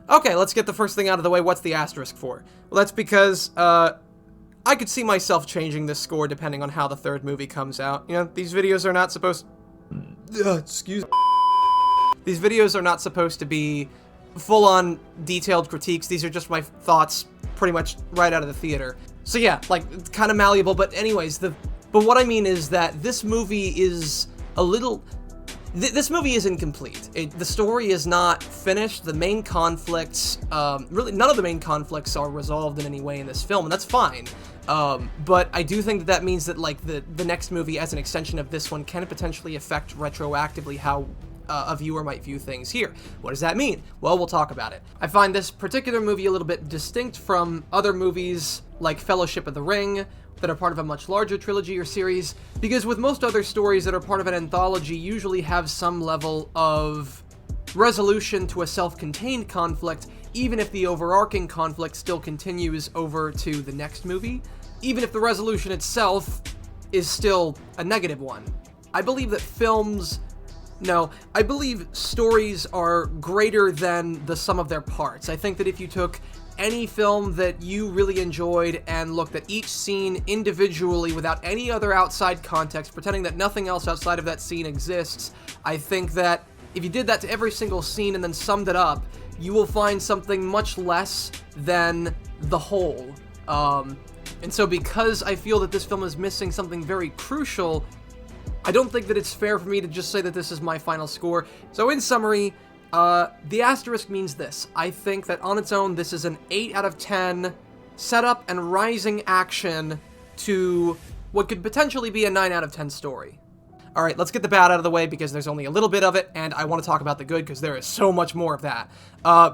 Okay, let's get the first thing out of the way. What's the asterisk for? Well, that's because, I could see myself changing this score depending on how the third movie comes out. You know, these videos are not supposed... These videos are not supposed to be full-on detailed critiques. These are just my thoughts pretty much right out of the theater. So yeah, like, kind of malleable, but anyways, but what I mean is that this movie is a little... This movie is incomplete. The story is not finished. The main conflicts, really none of the main conflicts are resolved in any way in this film, and that's fine. But I do think that means that, like, the next movie as an extension of this one can potentially affect retroactively how a viewer might view things here. What does that mean? Well, we'll talk about it. I find this particular movie a little bit distinct from other movies like Fellowship of the Ring, that are part of a much larger trilogy or series, because with most other stories that are part of an anthology usually have some level of resolution to a self-contained conflict, even if the overarching conflict still continues over to the next movie, even if the resolution itself is still a negative one. I believe that I believe stories are greater than the sum of their parts. I think that if you took any film that you really enjoyed and looked at each scene individually without any other outside context, pretending that nothing else outside of that scene exists, I think that if you did that to every single scene and then summed it up, you will find something much less than the whole. And so because I feel that this film is missing something very crucial, I don't think that it's fair for me to just say that this is my final score. So in summary, the asterisk means this. I think that on its own, this is an 8 out of 10 setup and rising action to what could potentially be a 9 out of 10 story. Alright, let's get the bad out of the way because there's only a little bit of it, and I want to talk about the good because there is so much more of that.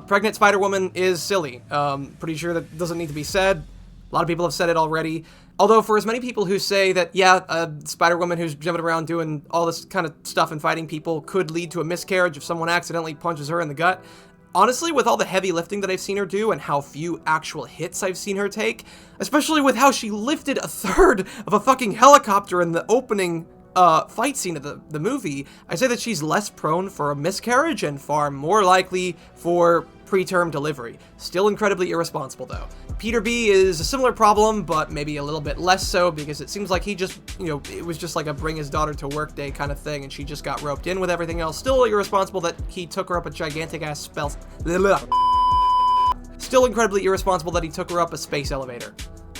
Pregnant Spider-Woman is silly. Pretty sure that doesn't need to be said. A lot of people have said it already. Although, for as many people who say that, yeah, Spider-Woman who's jumping around doing all this kind of stuff and fighting people could lead to a miscarriage if someone accidentally punches her in the gut, honestly, with all the heavy lifting that I've seen her do and how few actual hits I've seen her take, especially with how she lifted a third of a fucking helicopter in the opening fight scene of the movie, I say that she's less prone for a miscarriage and far more likely for preterm delivery. Still incredibly irresponsible, though. Peter B is a similar problem, but maybe a little bit less so, because it seems like he just, it was just like a bring his daughter to work day kind of thing, and she just got roped in with everything else. Still irresponsible that he took her up a gigantic-ass Still incredibly irresponsible that he took her up a space elevator.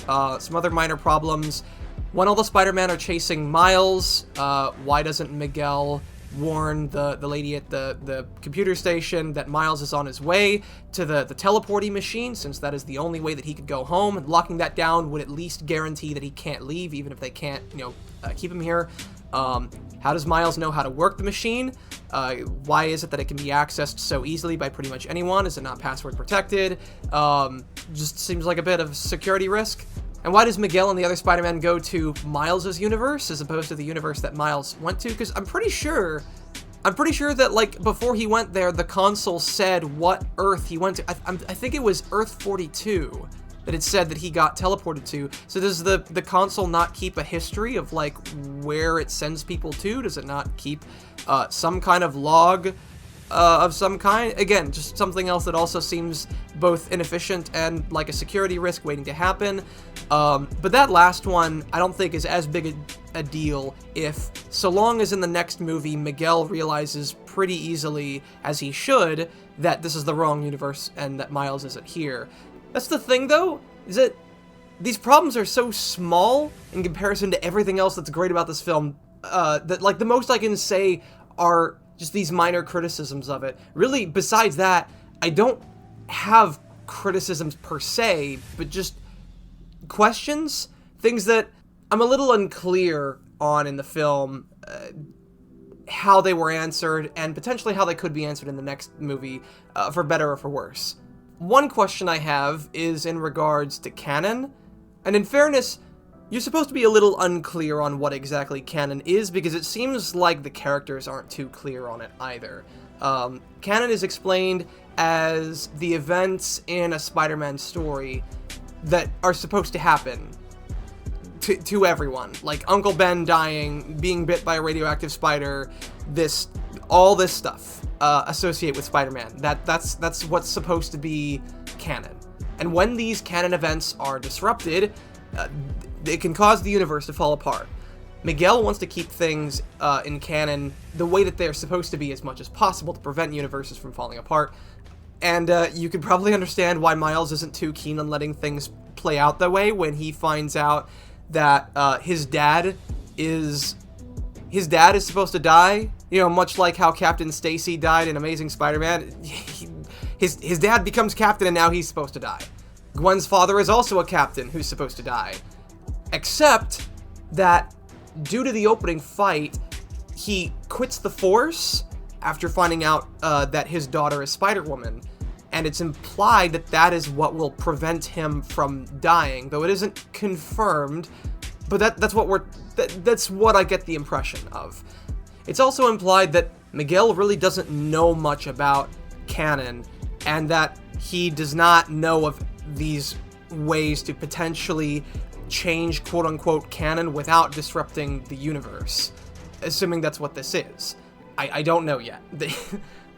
Some other minor problems. When all the Spider-Men are chasing Miles, why doesn't Miguel warn the lady at the computer station that Miles is on his way to the teleporting machine, since that is the only way that he could go home? And locking that down would at least guarantee that he can't leave, even if they can't, keep him here. How does Miles know how to work the machine? Why is it that it can be accessed so easily by pretty much anyone? Is it not password protected? Just seems like a bit of security risk. And why does Miguel and the other Spider-Man go to Miles' universe as opposed to the universe that Miles went to? Because I'm pretty sure that, like, before he went there, the console said what Earth he went to. I think it was Earth 42 that it said that he got teleported to. So does the console not keep a history of, like, where it sends people to? Does it not keep some kind of log of some kind? Again, just something else that also seems both inefficient and like a security risk waiting to happen. But that last one, I don't think is as big a deal if, so long as in the next movie, Miguel realizes pretty easily, as he should, that this is the wrong universe and that Miles isn't here. That's the thing, though, is that these problems are so small in comparison to everything else that's great about this film, that, like, the most I can say are just these minor criticisms of it. Really, besides that, I don't have criticisms per se, but just questions, things that I'm a little unclear on in the film, how they were answered, and potentially how they could be answered in the next movie, for better or for worse. One question I have is in regards to Canon, and in fairness, you're supposed to be a little unclear on what exactly Canon is, because it seems like the characters aren't too clear on it either. Canon is explained as the events in a Spider-Man story that are supposed to happen to everyone. Like Uncle Ben dying, being bit by a radioactive spider, this all this stuff associated with Spider-Man. That's what's supposed to be canon. And when these canon events are disrupted, it can cause the universe to fall apart. Miguel wants to keep things in canon the way that they're supposed to be as much as possible to prevent universes from falling apart. And you can probably understand why Miles isn't too keen on letting things play out that way when he finds out that his dad is supposed to die. You know, much like how Captain Stacy died in Amazing Spider-Man. His dad becomes captain and now he's supposed to die. Gwen's father is also a captain who's supposed to die. Except that due to the opening fight, he quits the Force after finding out that his daughter is Spider-Woman. And it's implied that that is what will prevent him from dying, though it isn't confirmed. But that's what I get the impression of. It's also implied that Miguel really doesn't know much about canon, and that he does not know of these ways to potentially change quote-unquote canon without disrupting the universe, assuming that's what this is. I don't know yet.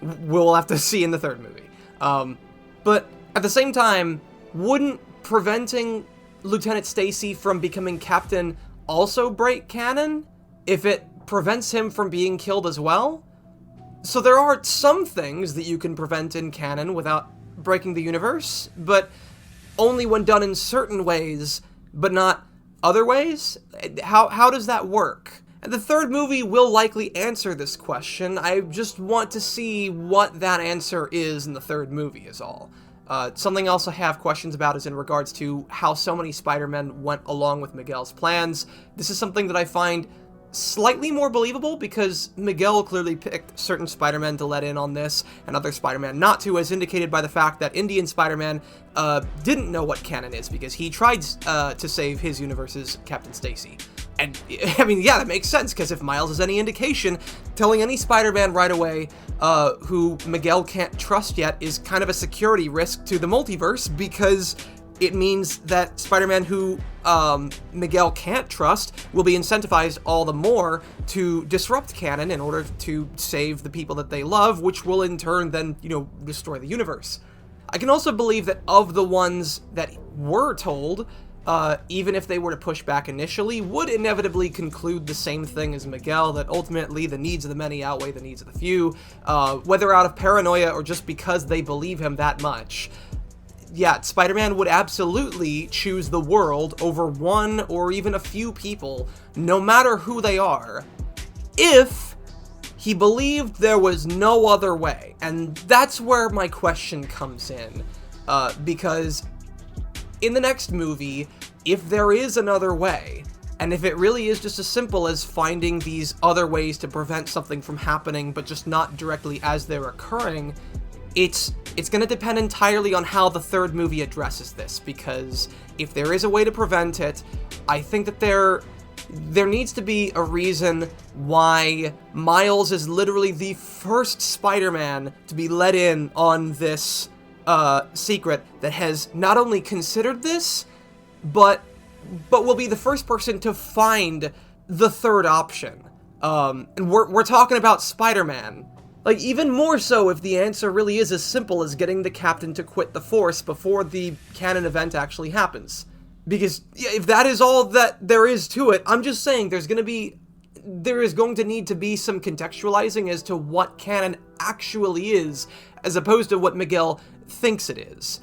We'll have to see in the third movie. But at the same time, wouldn't preventing Lieutenant Stacy from becoming captain also break canon if it prevents him from being killed as well? So there are some things that you can prevent in canon without breaking the universe, but only when done in certain ways, but not other ways? How does that work? And the third movie will likely answer this question. I just want to see what that answer is in the third movie is all. Something else I have questions about is in regards to how so many Spider-Men went along with Miguel's plans. This is something that I find slightly more believable because Miguel clearly picked certain Spider-Men to let in on this and other Spider-Man not to, as indicated by the fact that Indian Spider-Man didn't know what canon is because he tried to save his universe's Captain Stacy. And, I mean, yeah, that makes sense, because if Miles is any indication, telling any Spider-Man right away who Miguel can't trust yet is kind of a security risk to the multiverse, because it means that Spider-Man who Miguel can't trust will be incentivized all the more to disrupt canon in order to save the people that they love, which will in turn then, destroy the universe. I can also believe that of the ones that were told, even if they were to push back initially, would inevitably conclude the same thing as Miguel, that ultimately the needs of the many outweigh the needs of the few, whether out of paranoia or just because they believe him that much. Yeah, Spider-Man would absolutely choose the world over one or even a few people, no matter who they are, if he believed there was no other way. And that's where my question comes in, because in the next movie, if there is another way, and if it really is just as simple as finding these other ways to prevent something from happening, but just not directly as they're occurring, it's going to depend entirely on how the third movie addresses this, because if there is a way to prevent it, I think that there needs to be a reason why Miles is literally the first Spider-Man to be let in on this secret that has not only considered this, but will be the first person to find the third option. And we're talking about Spider-Man. Like, even more so if the answer really is as simple as getting the captain to quit the Force before the canon event actually happens. Because if that is all that there is to it, I'm just saying there is going to need to be some contextualizing as to what canon actually is, as opposed to what Miguel thinks it is.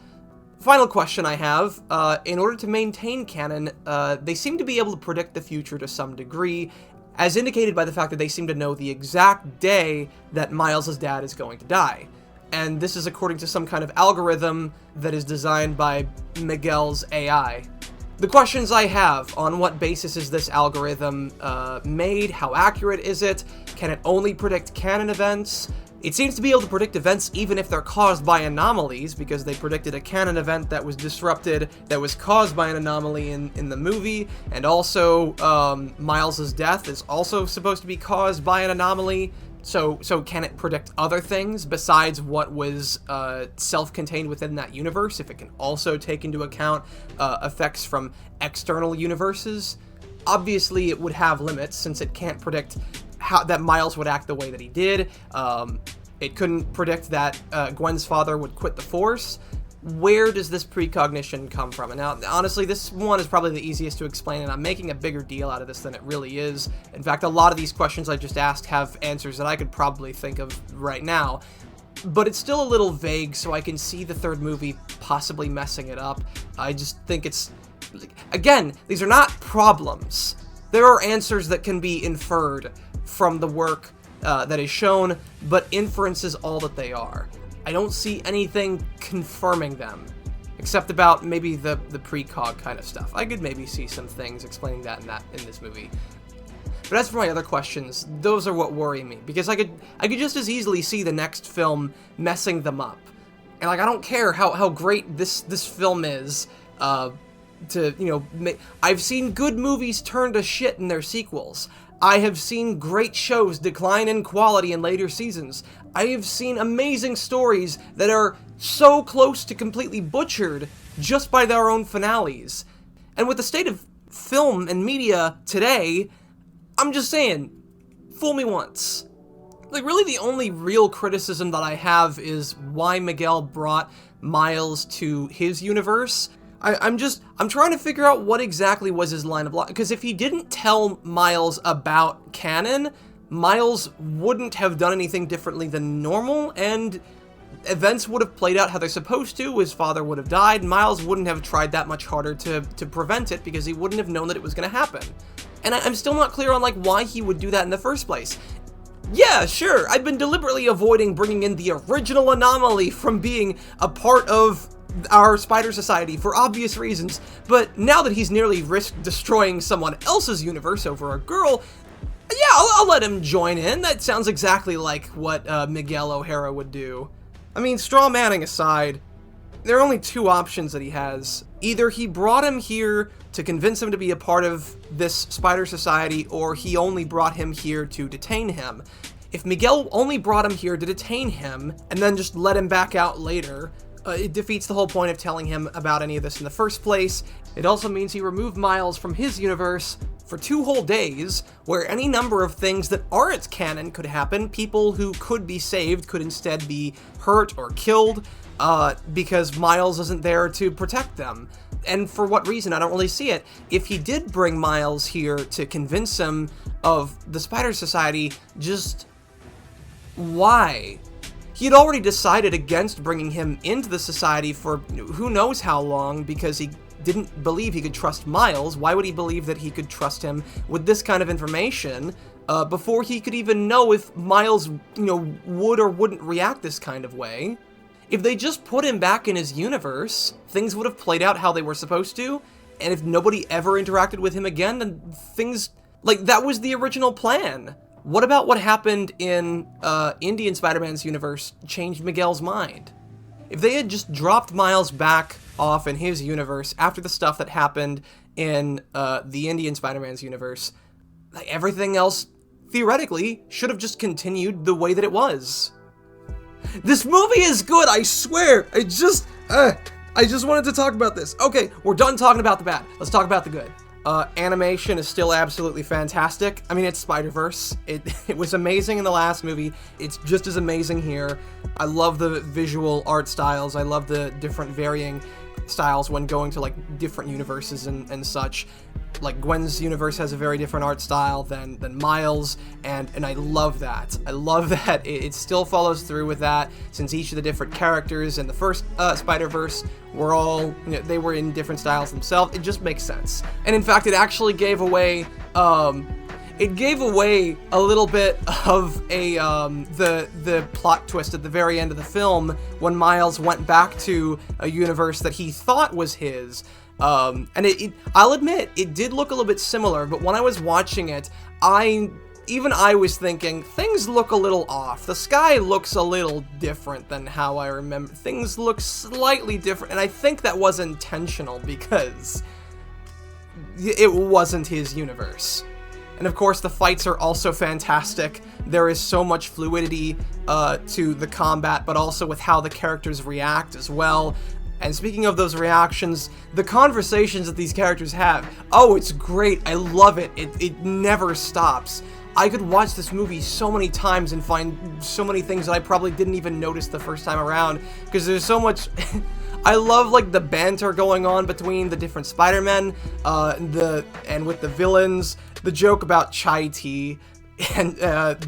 Final question I have, in order to maintain canon, they seem to be able to predict the future to some degree, as indicated by the fact that they seem to know the exact day that Miles' dad is going to die. And this is according to some kind of algorithm that is designed by Miguel's AI. The questions I have: on what basis is this algorithm made? How accurate is it? Can it only predict canon events? It seems to be able to predict events even if they're caused by anomalies, because they predicted a canon event that was disrupted, that was caused by an anomaly in the movie, and also Miles' death is also supposed to be caused by an anomaly. So can it predict other things besides what was self-contained within that universe, if it can also take into account effects from external universes? Obviously, it would have limits, since it can't predict that Miles would act the way that he did. It couldn't predict that Gwen's father would quit the Force. Where does this precognition come from? And now, honestly, this one is probably the easiest to explain, and I'm making a bigger deal out of this than it really is. In fact, a lot of these questions I just asked have answers that I could probably think of right now. But it's still a little vague, so I can see the third movie possibly messing it up. I just think it's... Again, these are not problems. There are answers that can be inferred from the work that is shown, but inference is all that they are. I don't see anything confirming them, except about maybe the precog kind of stuff. I could maybe see some things explaining that in this movie. But as for my other questions, those are what worry me, because I could just as easily see the next film messing them up. And like, I don't care how great this film is, I've seen good movies turn to shit in their sequels. I have seen great shows decline in quality in later seasons. I have seen amazing stories that are so close to completely butchered just by their own finales. And with the state of film and media today, I'm just saying, fool me once. Like, really the only real criticism that I have is why Miguel brought Miles to his universe. I'm trying to figure out what exactly was his line of logic, because if he didn't tell Miles about Canon, Miles wouldn't have done anything differently than normal, and events would have played out how they're supposed to. His father would have died. Miles wouldn't have tried that much harder to prevent it, because he wouldn't have known that it was going to happen. And I'm still not clear on, like, why he would do that in the first place. Yeah, sure, I've been deliberately avoiding bringing in the original anomaly from being a part of our Spider Society for obvious reasons, but now that he's nearly risked destroying someone else's universe over a girl, yeah, I'll let him join in. That sounds exactly like what Miguel O'Hara would do. I mean, straw manning aside, there are only two options that he has. Either he brought him here to convince him to be a part of this Spider Society, or he only brought him here to detain him. If Miguel only brought him here to detain him, and then just let him back out later, it defeats the whole point of telling him about any of this in the first place. It also means he removed Miles from his universe for 2 whole days, where any number of things that aren't canon could happen. People who could be saved could instead be hurt or killed, because Miles isn't there to protect them. And for what reason? I don't really see it. If he did bring Miles here to convince him of the Spider Society, just why? He had already decided against bringing him into the society for who knows how long, because he didn't believe he could trust Miles. Why would he believe that he could trust him with this kind of information before he could even know if Miles, would or wouldn't react this kind of way? If they just put him back in his universe, things would have played out how they were supposed to, and if nobody ever interacted with him again, then things, that was the original plan. What about what happened in Indian Spider-Man's universe changed Miguel's mind? If they had just dropped Miles back off in his universe after the stuff that happened in the Indian Spider-Man's universe, everything else, theoretically, should have just continued the way that it was. This movie is good, I swear! I just wanted to talk about this. Okay, we're done talking about the bad. Let's talk about the good. Animation is still absolutely fantastic. I mean, it's Spider-Verse. It was amazing in the last movie. It's just as amazing here. I love the visual art styles. I love the different varying styles when going to, different universes and such. Gwen's universe has a very different art style than Miles, and I love that. I love that it still follows through with that, since each of the different characters in the first Spider-Verse were all, they were in different styles themselves. It just makes sense. And in fact, it actually gave away, a little bit of the plot twist at the very end of the film when Miles went back to a universe that he thought was his. And I'll admit, it did look a little bit similar, but when I was watching it, I was thinking, things look a little off. The sky looks a little different than how I remember. Things look slightly different, and I think that was intentional because it wasn't his universe. And of course, the fights are also fantastic. There is so much fluidity to the combat, but also with how the characters react as well. And speaking of those reactions, the conversations that these characters have, oh, it's great. I love it. It never stops. I could watch this movie so many times and find so many things that I probably didn't even notice the first time around, because there's so much. I love like the banter going on between the different Spider-Men, and with the villains, the joke about chai tea, and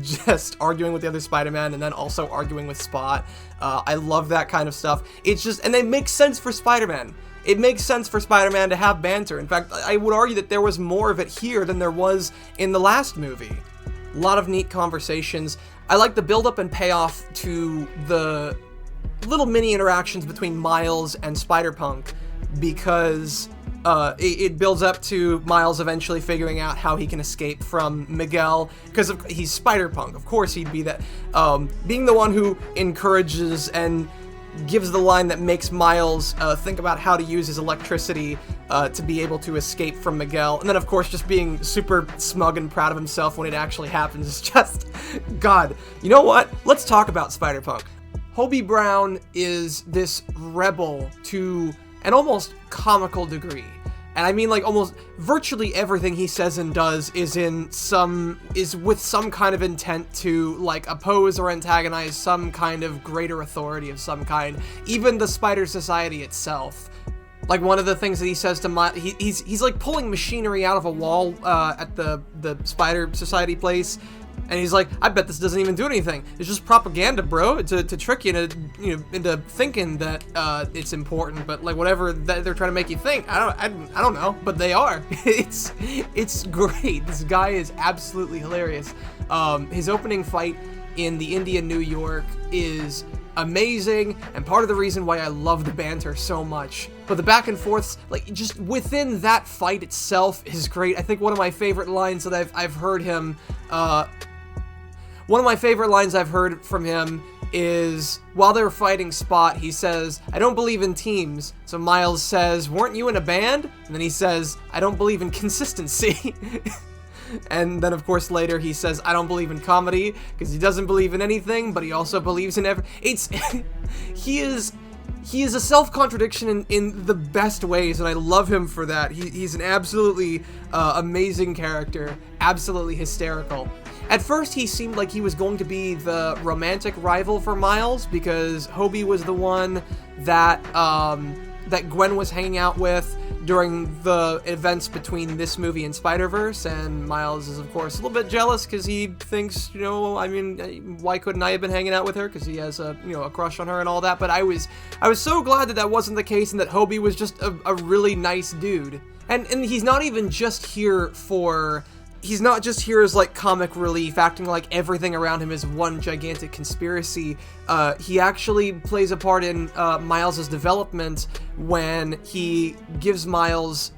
just arguing with the other Spider-Man, and then also arguing with Spot. I love that kind of stuff. It's just, and it makes sense for Spider-Man. It makes sense for Spider-Man to have banter. In fact, I would argue that there was more of it here than there was in the last movie. A lot of neat conversations. I like the build-up and payoff to the little mini interactions between Miles and Spider-Punk, because it builds up to Miles eventually figuring out how he can escape from Miguel, because he's Spider-Punk. Of course he'd be that, being the one who encourages and gives the line that makes Miles think about how to use his electricity to be able to escape from Miguel. And then, of course, just being super smug and proud of himself when it actually happens is just, God. You know what? Let's talk about Spider-Punk. Hobie Brown is this rebel to an almost comical degree. And I mean, like, almost virtually everything he says and does is with some kind of intent to, like, oppose or antagonize some kind of greater authority of some kind. Even the Spider Society itself. Like, one of the things that he says to Miles, he's like pulling machinery out of a wall at the Spider Society place. And he's like, I bet this doesn't even do anything. It's just propaganda, bro, to trick you into thinking that it's important. But like whatever that they're trying to make you think, I don't know, but they are. It's great. This guy is absolutely hilarious. His opening fight in the India, New York is amazing, and part of the reason why I love the banter so much. But the back and forths, like, just within that fight itself is great. I think one of my favorite lines that I've heard him, one of my favorite lines I've heard from him is, while they were fighting Spot, he says, I don't believe in teams. So Miles says, weren't you in a band? And then he says, I don't believe in consistency. And then, of course, later he says, I don't believe in comedy, because he doesn't believe in anything, but he also believes in he is a self-contradiction in the best ways, and I love him for that. He's an absolutely amazing character, absolutely hysterical. At first, he seemed like he was going to be the romantic rival for Miles, because Hobie was the one that Gwen was hanging out with during the events between this movie and Spider-Verse, and Miles is, of course, a little bit jealous because he thinks, I mean, why couldn't I have been hanging out with her? Because he has a crush on her and all that. But I was so glad that wasn't the case, and that Hobie was just a really nice dude. And he's not even just here he's not just here as, like, comic relief, acting like everything around him is one gigantic conspiracy. He actually plays a part in Miles' development when he gives Miles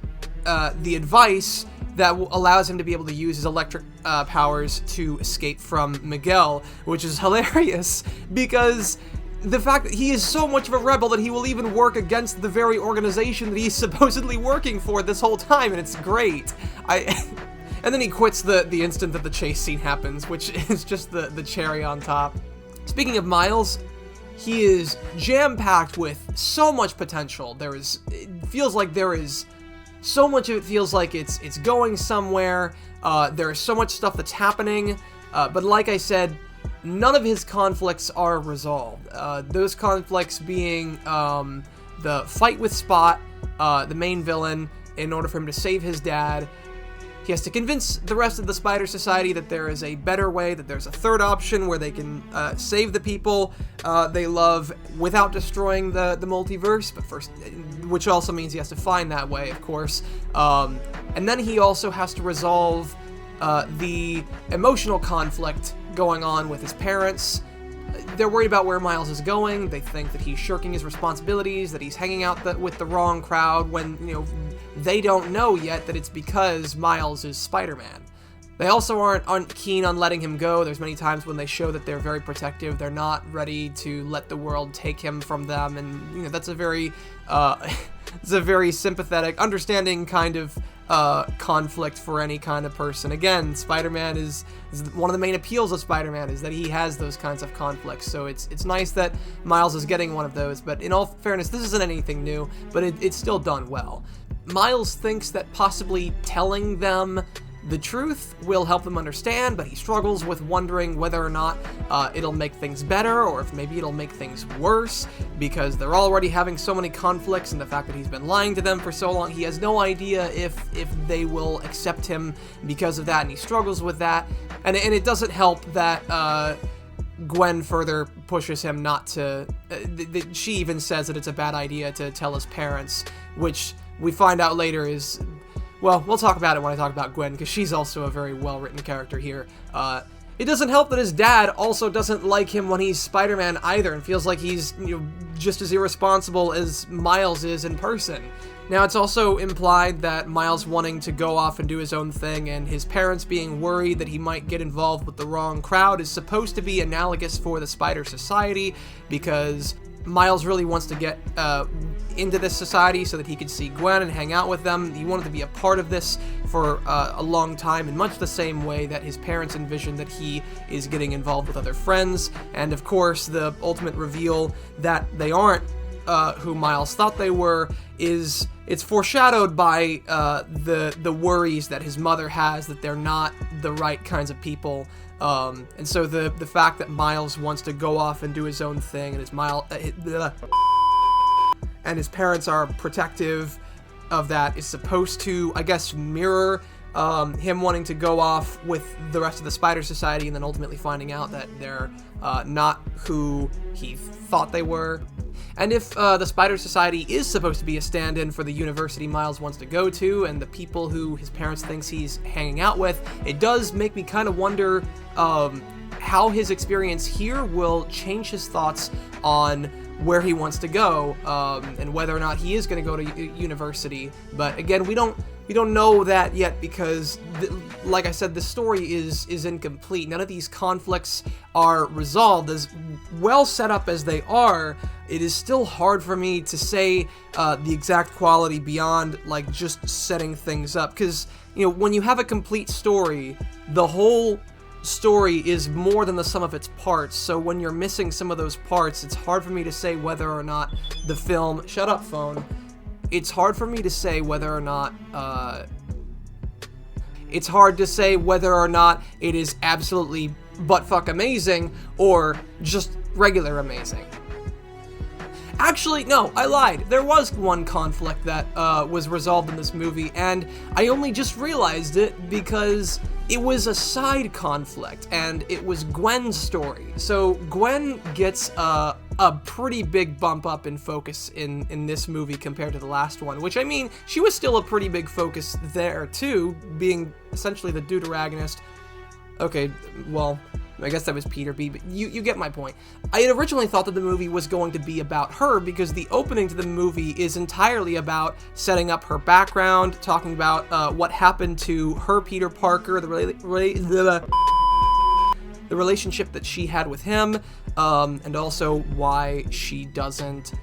the advice that allows him to be able to use his electric powers to escape from Miguel, which is hilarious, because the fact that he is so much of a rebel that he will even work against the very organization that he's supposedly working for this whole time, and it's great. And then he quits the instant that the chase scene happens, which is just the cherry on top. Speaking of Miles, he is jam-packed with so much potential. It feels like there is so much of it feels like it's going somewhere. There is so much stuff that's happening, but like I said, none of his conflicts are resolved. Those conflicts being the fight with Spot, the main villain, in order for him to save his dad. He has to convince the rest of the Spider Society that there is a better way, that there's a third option where they can save the people they love without destroying the multiverse, but first, which also means he has to find that way, of course. And then he also has to resolve the emotional conflict going on with his parents. They're worried about where Miles is going. They think that he's shirking his responsibilities, that he's hanging out with the wrong crowd, when, they don't know yet that it's because Miles is Spider-Man. They also aren't keen on letting him go. There's many times when they show that they're very protective. They're not ready to let the world take him from them, and that's a very it's a very sympathetic, understanding kind of conflict for any kind of person. Again, Spider-Man is one of the main appeals of Spider-Man, is that he has those kinds of conflicts. So it's nice that Miles is getting one of those. But in all fairness, this isn't anything new, but it's still done well. Miles thinks that possibly telling them the truth will help them understand, but he struggles with wondering whether or not it'll make things better, or if maybe it'll make things worse, because they're already having so many conflicts, and the fact that he's been lying to them for so long, he has no idea if they will accept him because of that, and he struggles with that. And it doesn't help that Gwen further pushes him not to... she even says that it's a bad idea to tell his parents, which we find out later is... Well, we'll talk about it when I talk about Gwen, because she's also a very well-written character here. It doesn't help that his dad also doesn't like him when he's Spider-Man either, and feels like he's, just as irresponsible as Miles is in person. Now, it's also implied that Miles wanting to go off and do his own thing, and his parents being worried that he might get involved with the wrong crowd, is supposed to be analogous for the Spider Society, because Miles really wants to get into this society so that he could see Gwen and hang out with them. He wanted to be a part of this for a long time, in much the same way that his parents envisioned that he is getting involved with other friends. And of course, the ultimate reveal that they aren't who Miles thought they were it's foreshadowed by the worries that his mother has that they're not the right kinds of people. And so the fact that Miles wants to go off and do his own thing, and his parents are protective of that, is supposed to, I guess, mirror him wanting to go off with the rest of the Spider Society, and then ultimately finding out that they're not who he thought they were. And if the Spider Society is supposed to be a stand-in for the university Miles wants to go to, and the people who his parents thinks he's hanging out with, it does make me kind of wonder how his experience here will change his thoughts on where he wants to go, and whether or not he is going to go to university. But again, we don't know that yet, because like I said, the story is incomplete. None of these conflicts are resolved. As well set up as they are, it is still hard for me to say the exact quality beyond like just setting things up, because when you have a complete story, the whole story is more than the sum of its parts. So when you're missing some of those parts, it's hard for me to say whether or not the film... Shut up, phone. It's hard for me to say whether or not... It's hard to say whether or not it is absolutely buttfuck amazing or just regular amazing. Actually, no, I lied. There was one conflict that was resolved in this movie, and I only just realized it because it was a side conflict, and it was Gwen's story. So Gwen gets a pretty big bump up in focus in this movie compared to the last one, which, I mean, she was still a pretty big focus there too, being essentially the deuteragonist. Okay, well, I guess that was Peter B, but you get my point. I had originally thought that the movie was going to be about her, because the opening to the movie is entirely about setting up her background, talking about what happened to her Peter Parker, the relationship that she had with him, and also why she tries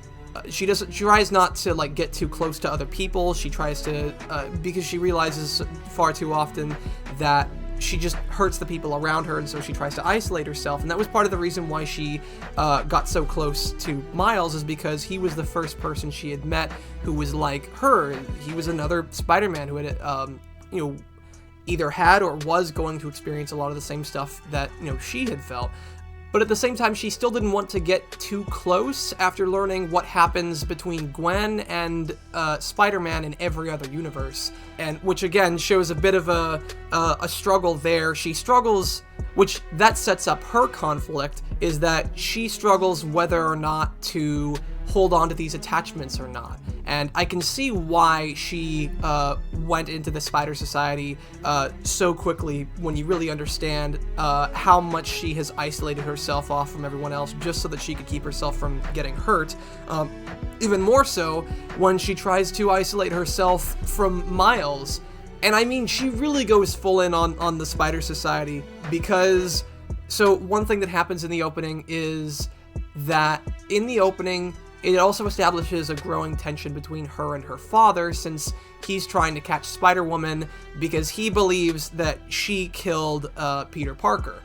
not to like get too close to other people. She tries to, because she realizes far too often that she just hurts the people around her, and so she tries to isolate herself. And that was part of the reason why she got so close to Miles, is because he was the first person she had met who was like her. He was another Spider-Man who had, either had or was going to experience a lot of the same stuff that, she had felt. But at the same time, she still didn't want to get too close after learning what happens between Gwen and Spider-Man in every other universe, and which again shows a bit of a struggle there. She struggles, which that sets up her conflict, is that she struggles whether or not to hold on to these attachments or not. And I can see why she went into the Spider Society so quickly, when you really understand how much she has isolated herself off from everyone else just so that she could keep herself from getting hurt. Even more so when she tries to isolate herself from Miles. And I mean, she really goes full in on the Spider Society, because... So one thing that happens in the opening is that in the opening, it also establishes a growing tension between her and her father, since he's trying to catch Spider-Woman because he believes that she killed Peter Parker.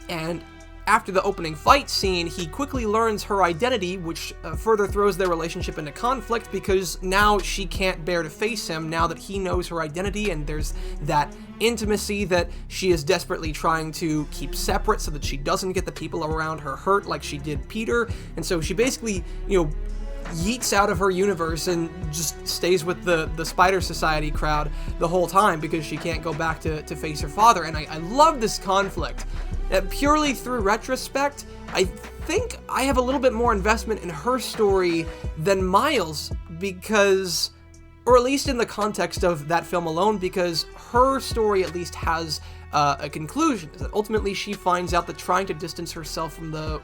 And after the opening fight scene, he quickly learns her identity, which further throws their relationship into conflict because now she can't bear to face him now that he knows her identity, and there's that intimacy that she is desperately trying to keep separate so that she doesn't get the people around her hurt like she did Peter. And so she basically, yeets out of her universe and just stays with the Spider Society crowd the whole time because she can't go back to face her father. And I love this conflict. Purely through retrospect, I think I have a little bit more investment in her story than Miles because, or at least in the context of that film alone, because her story at least has a conclusion, is that ultimately she finds out that trying to distance herself from the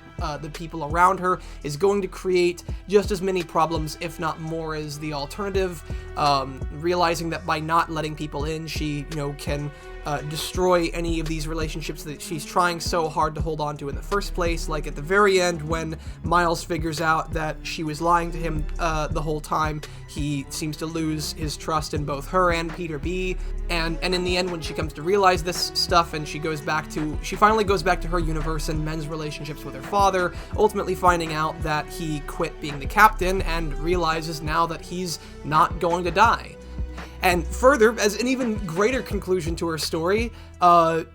people around her is going to create just as many problems, if not more, as the alternative, realizing that by not letting people in, she, can destroy any of these relationships that she's trying so hard to hold on to in the first place. Like at the very end, when Miles figures out that she was lying to him the whole time, he seems to lose his trust in both her and Peter B. And in the end, when she comes to realize this stuff and she finally goes back to her universe and mends relationships with her father, ultimately finding out that he quit being the captain and realizes now that he's not going to die. And further, as an even greater conclusion to her story,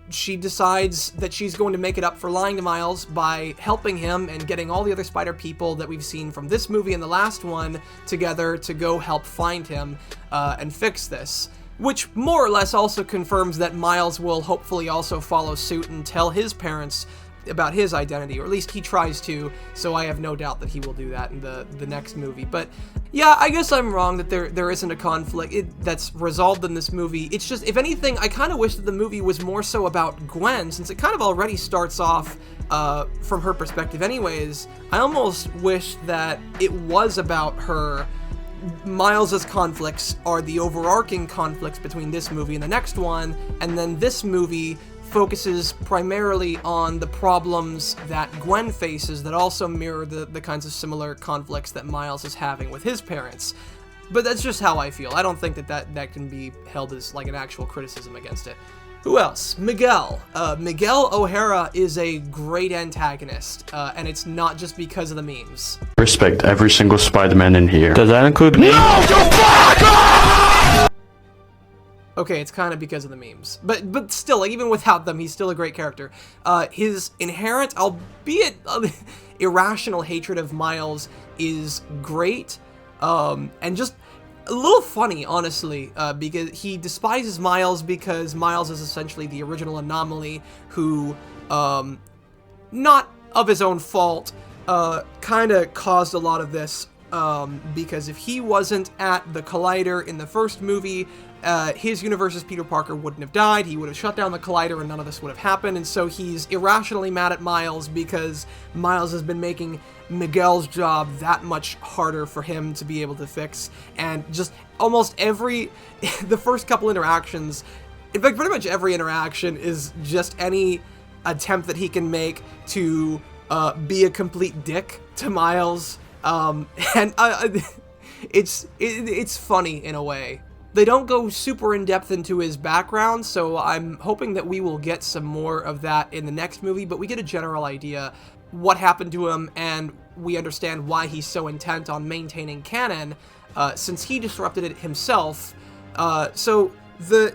she decides that she's going to make it up for lying to Miles by helping him and getting all the other Spider people that we've seen from this movie and the last one together to go help find him and fix this. Which more or less also confirms that Miles will hopefully also follow suit and tell his parents about his identity, or at least he tries to, so I have no doubt that he will do that in the next movie. But yeah, I guess I'm wrong that there isn't a conflict that's resolved in this movie. It's just, if anything, I kind of wish that the movie was more so about Gwen, since it kind of already starts off from her perspective anyways. I almost wish that it was about her. Miles's conflicts are the overarching conflicts between this movie and the next one, and then this movie focuses primarily on the problems that Gwen faces that also mirror the kinds of similar conflicts that Miles is having with his parents. But that's just how I feel. I don't think that can be held as like an actual criticism against it. Who else? Miguel. Miguel O'Hara is a great antagonist, and it's not just because of the memes. Respect every single Spider-Man in here. Does that include me? No, you fuck! Okay, it's kind of because of the memes. But still, like, even without them, he's still a great character. His inherent, albeit irrational hatred of Miles is great, and just a little funny, honestly, because he despises Miles because Miles is essentially the original anomaly who, not of his own fault, kind of caused a lot of this, because if he wasn't at the Collider in the first movie, his universe's Peter Parker wouldn't have died, he would have shut down the Collider and none of this would have happened, and so he's irrationally mad at Miles because Miles has been making Miguel's job that much harder for him to be able to fix, and just almost the first couple interactions, in fact pretty much every interaction is just any attempt that he can make to be a complete dick to Miles, and it's funny in a way. They don't go super in-depth into his background, so I'm hoping that we will get some more of that in the next movie, but we get a general idea what happened to him, and we understand why he's so intent on maintaining Canon, since he disrupted it himself. So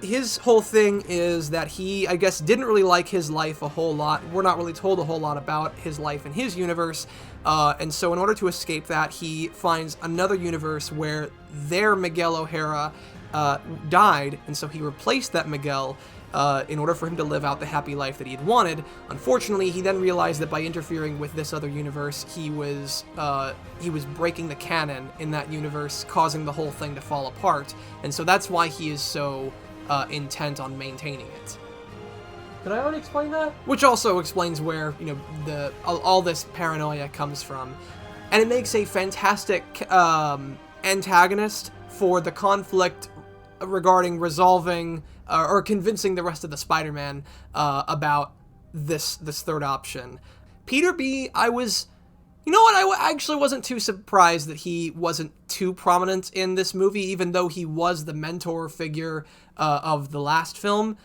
his whole thing is that he, I guess, didn't really like his life a whole lot. We're not really told a whole lot about his life in his universe, and so in order to escape that, he finds another universe where their Miguel O'Hara died, and so he replaced that Miguel in order for him to live out the happy life that he had wanted. Unfortunately, he then realized that by interfering with this other universe, he was breaking the canon in that universe, causing the whole thing to fall apart, and so that's why he is so intent on maintaining it. Did I already explain that? Which also explains where, all this paranoia comes from. And it makes a fantastic antagonist for the conflict regarding resolving or convincing the rest of the Spider-Man about this third option. Peter B, I actually wasn't too surprised that he wasn't too prominent in this movie, even though he was the mentor figure of the last film.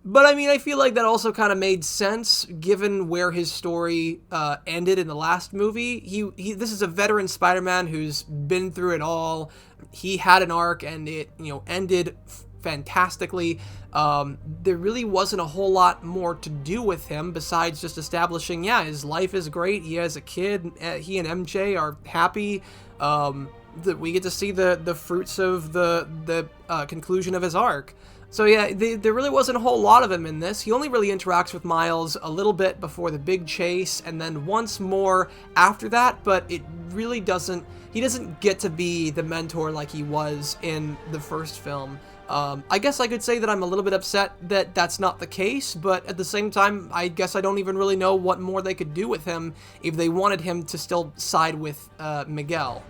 But I mean, I feel like that also kind of made sense given where his story ended in the last movie. This is a veteran Spider-Man who's been through it all. He had an arc and it, ended fantastically. There really wasn't a whole lot more to do with him besides just establishing, his life is great. He has a kid. He and MJ are happy. That we get to see the fruits of the conclusion of his arc. So yeah, there really wasn't a whole lot of him in this. He only really interacts with Miles a little bit before the big chase, and then once more after that, but it really doesn't... He doesn't get to be the mentor like he was in the first film. I guess I could say that I'm a little bit upset that that's not the case, but at the same time, I guess I don't even really know what more they could do with him if they wanted him to still side with Miguel.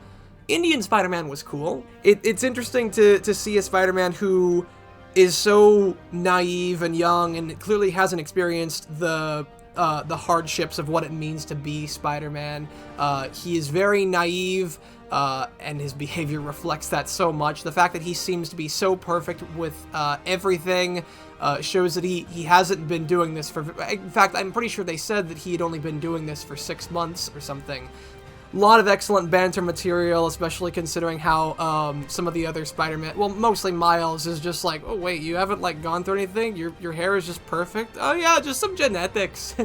Indian Spider-Man was cool. It's interesting to see a Spider-Man who is so naive and young and clearly hasn't experienced the hardships of what it means to be Spider-Man. He is very naive, and his behavior reflects that so much. The fact that he seems to be so perfect with everything shows that he hasn't been doing this for... In fact, I'm pretty sure they said that he had only been doing this for 6 months or something. A lot of excellent banter material, especially considering how some of the other Spider-Man, well, mostly Miles, is just like, oh wait, you haven't like gone through anything? Your hair is just perfect? Oh yeah, just some genetics.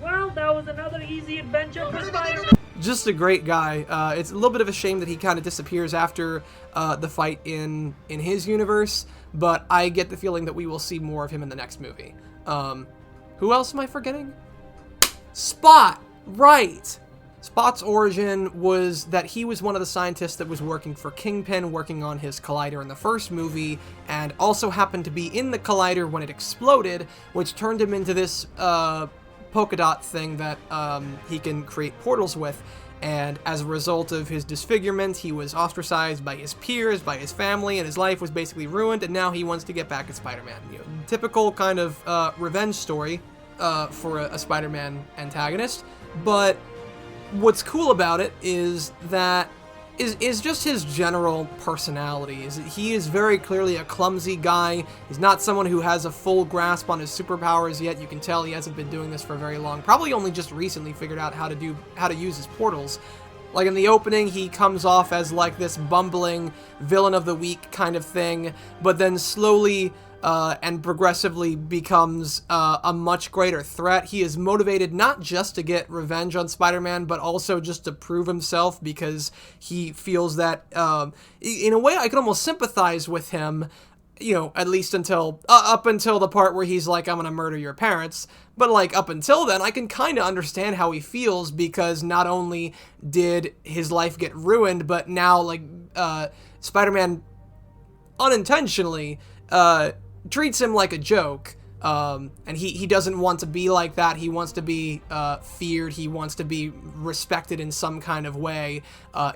Well, that was another easy adventure for Spider-Man. Just a great guy. It's a little bit of a shame that he kind of disappears after the fight in his universe, but I get the feeling that we will see more of him in the next movie. Who else am I forgetting? Spot! Right! Spot's origin was that he was one of the scientists that was working for Kingpin, working on his collider in the first movie, and also happened to be in the collider when it exploded, which turned him into this polka dot thing that he can create portals with. And as a result of his disfigurement, he was ostracized by his peers, by his family, and his life was basically ruined, and now he wants to get back at Spider-Man. Typical kind of revenge story for a Spider-Man antagonist. But what's cool about it is that is just his general personality. He is very clearly a clumsy guy. He's not someone who has a full grasp on his superpowers yet. You can tell he hasn't been doing this for very long. Probably only just recently figured out how to use his portals. Like in the opening, he comes off as like this bumbling villain of the week kind of thing, but then slowly and progressively becomes a much greater threat. He is motivated not just to get revenge on Spider-Man, but also just to prove himself, because he feels that, in a way, I could almost sympathize with him, at least until, up until the part where he's like, I'm gonna murder your parents. But, like, up until then, I can kind of understand how he feels, because not only did his life get ruined, but now, like, Spider-Man unintentionally, treats him like a joke, and he doesn't want to be like that. He wants to be feared. He wants to be respected in some kind of way,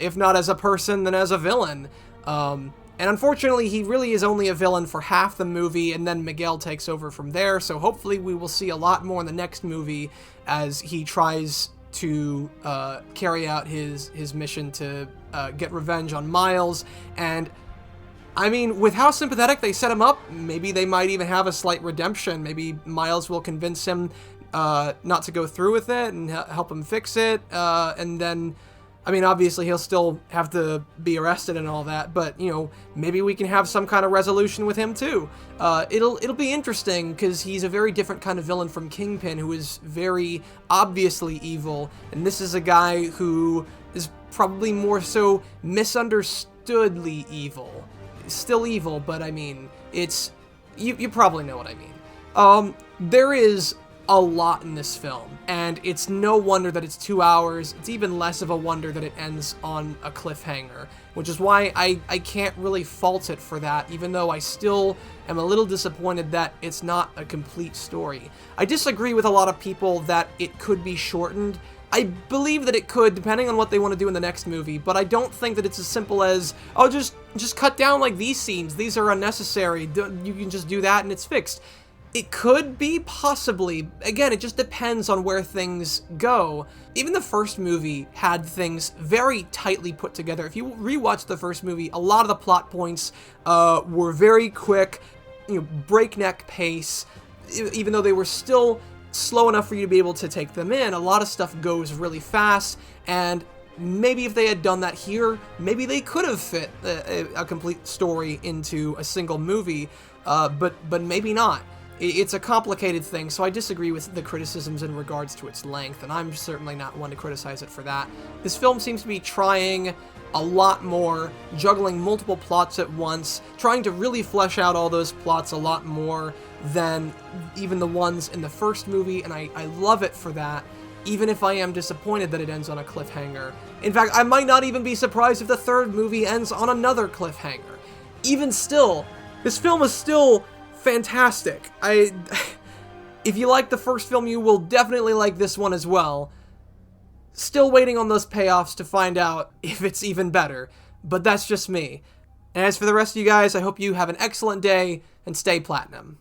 if not as a person, then as a villain. And unfortunately, he really is only a villain for half the movie, and then Miguel takes over from there, so hopefully we will see a lot more in the next movie as he tries to carry out his mission to get revenge on Miles. And I mean, with how sympathetic they set him up, maybe they might even have a slight redemption. Maybe Miles will convince him not to go through with it and help him fix it. And then, I mean, obviously he'll still have to be arrested and all that, but, maybe we can have some kind of resolution with him too. It'll be interesting, because he's a very different kind of villain from Kingpin, who is very obviously evil, and this is a guy who is probably more so misunderstoodly evil. Still evil, but I mean, it's... You probably know what I mean. There is a lot in this film, and it's no wonder that it's 2 hours. It's even less of a wonder that it ends on a cliffhanger, which is why I can't really fault it for that, even though I still am a little disappointed that it's not a complete story. I disagree with a lot of people that it could be shortened. I believe that it could, depending on what they want to do in the next movie, but I don't think that it's as simple as, oh, just cut down, like, these scenes. These are unnecessary. You can just do that and it's fixed. It could be, possibly. Again, it just depends on where things go. Even the first movie had things very tightly put together. If you rewatch the first movie, a lot of the plot points were very quick. breakneck pace, even though they were still slow enough for you to be able to take them in. A lot of stuff goes really fast, and maybe if they had done that here, maybe they could have fit a complete story into a single movie, but maybe not. It's a complicated thing, so I disagree with the criticisms in regards to its length, and I'm certainly not one to criticize it for that. This film seems to be trying a lot more, juggling multiple plots at once, trying to really flesh out all those plots a lot more than even the ones in the first movie, and I love it for that, even if I am disappointed that it ends on a cliffhanger. In fact, I might not even be surprised if the third movie ends on another cliffhanger. Even still, this film is still fantastic. If you like the first film, you will definitely like this one as well. Still waiting on those payoffs to find out if it's even better, but that's just me. And as for the rest of you guys, I hope you have an excellent day and stay platinum.